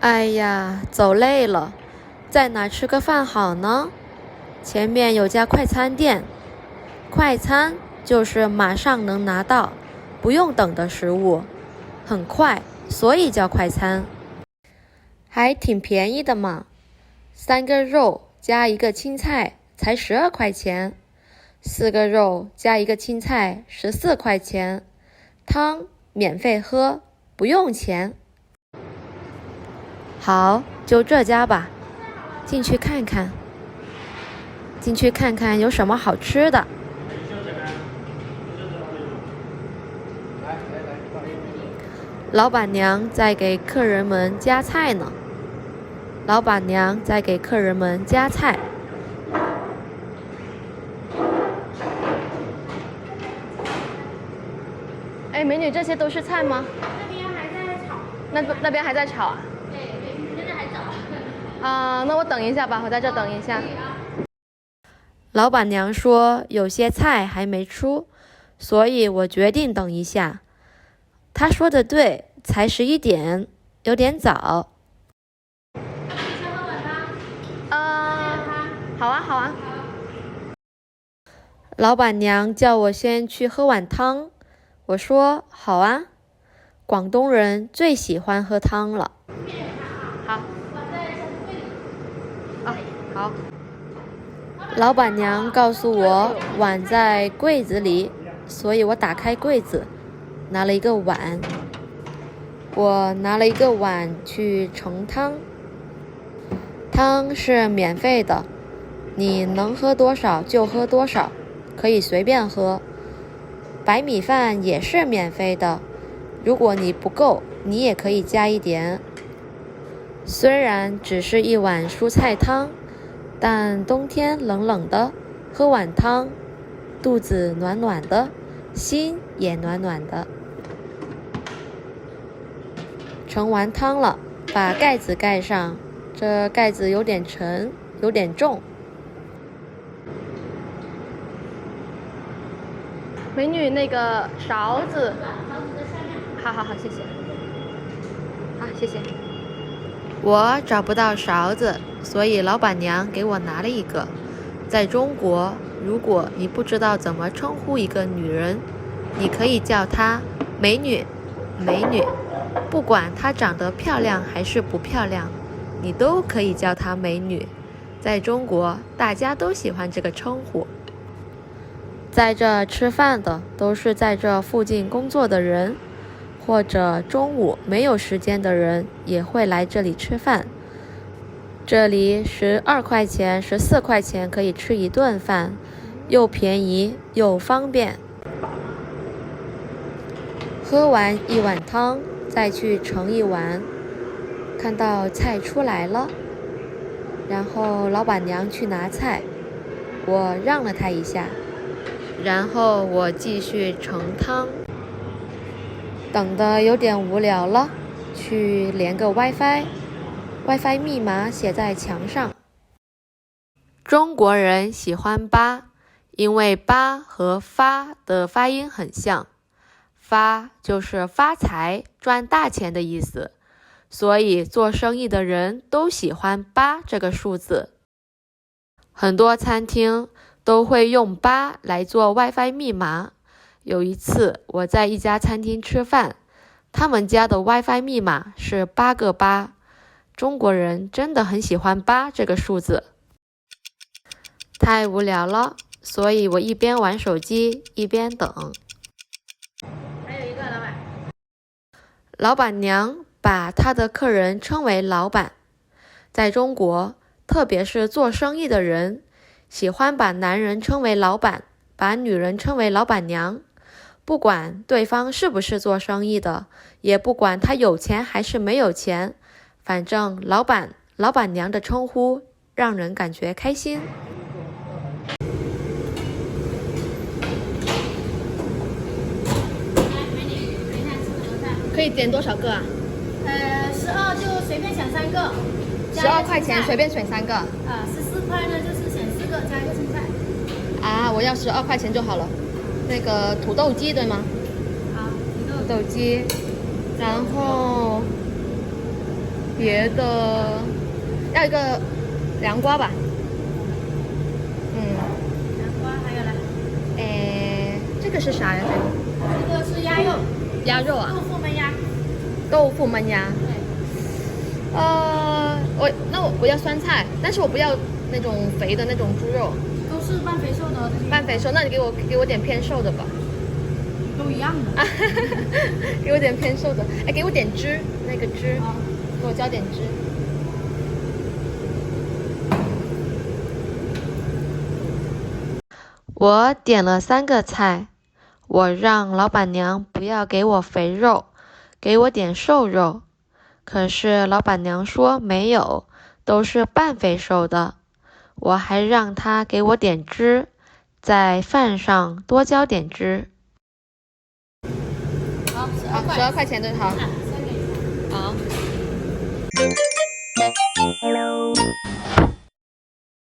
哎呀，走累了，在哪吃个饭好呢？前面有家快餐店，快餐就是马上能拿到，不用等的食物，很快，所以叫快餐。还挺便宜的嘛，3个肉加一个青菜才12块钱，4个肉加一个青菜14块钱，汤免费喝，不用钱。好，就这家吧，进去看看。进去看看有什么好吃的。老板娘在给客人们夹菜呢。老板娘在给客人们夹菜。哎，美女，这些都是菜吗？那边还在炒。那边还在炒啊？对，现在还早。那我等一下吧，我在这等一下。老板娘说有些菜还没出，所以我决定等一下。她说的对，才11点，有点早。先喝碗汤。好啊，好啊。老板娘叫我先去喝碗汤，我说好啊。广东人最喜欢喝汤了。好。好。老板娘告诉我碗在柜子里，所以我打开柜子，拿了一个碗。我拿了一个碗去盛汤。汤是免费的，你能喝多少就喝多少，可以随便喝。白米饭也是免费的，如果你不够，你也可以加一点。虽然只是一碗蔬菜汤，但冬天冷冷的，喝碗汤，肚子暖暖的，心也暖暖的。盛完汤了，把盖子盖上，这盖子有点沉，有点重。美女，那个勺子。好，谢谢。好，谢谢。我找不到勺子，所以老板娘给我拿了一个。在中国，如果你不知道怎么称呼一个女人，你可以叫她美女，美女。不管她长得漂亮还是不漂亮，你都可以叫她美女。在中国，大家都喜欢这个称呼。在这吃饭的都是在这附近工作的人，或者中午没有时间的人也会来这里吃饭。这里12块钱、14块钱可以吃一顿饭，又便宜又方便。喝完一碗汤，再去盛一碗。看到菜出来了，然后老板娘去拿菜，我让了她一下，然后我继续盛汤。等得有点无聊了，去连个 WiFi 密码写在墙上。中国人喜欢八，因为八和发的发音很像。发就是发财赚大钱的意思，所以做生意的人都喜欢8这个数字。很多餐厅都会用8来做 WiFi 密码。有一次我在一家餐厅吃饭，他们家的 WiFi 密码是8个8。中国人真的很喜欢8这个数字。太无聊了，所以我一边玩手机一边等。还有一个老板。老板娘把她的客人称为老板。在中国，特别是做生意的人，喜欢把男人称为老板，把女人称为老板娘。不管对方是不是做生意的，也不管他有钱还是没有钱，反正老板、老板娘的称呼让人感觉开心。可以点多少个啊12就随便选3个。？12块钱随便选3个。14块呢就是选4个加一个青菜。我要12块钱就好了。那个土豆鸡对吗？好，土豆鸡，然后别的，要一个凉瓜吧。南瓜还有呢？这个是啥呀？这个是鸭肉，鸭肉啊，豆腐焖鸭。豆腐焖鸭。对，我要酸菜，但是我不要那种肥的那种猪肉，都是半肥瘦的这些。半肥瘦。那你给我点偏瘦的吧。都一样的。给我点偏瘦的。哎，给我点汁，那个汁，好，给我浇点汁。我点了3个菜，我让老板娘不要给我肥肉，给我点瘦肉。可是老板娘说没有，都是半肥瘦的。我还让她给我点汁，在饭上多浇点汁。好好，12块钱对，好。先给一下。好。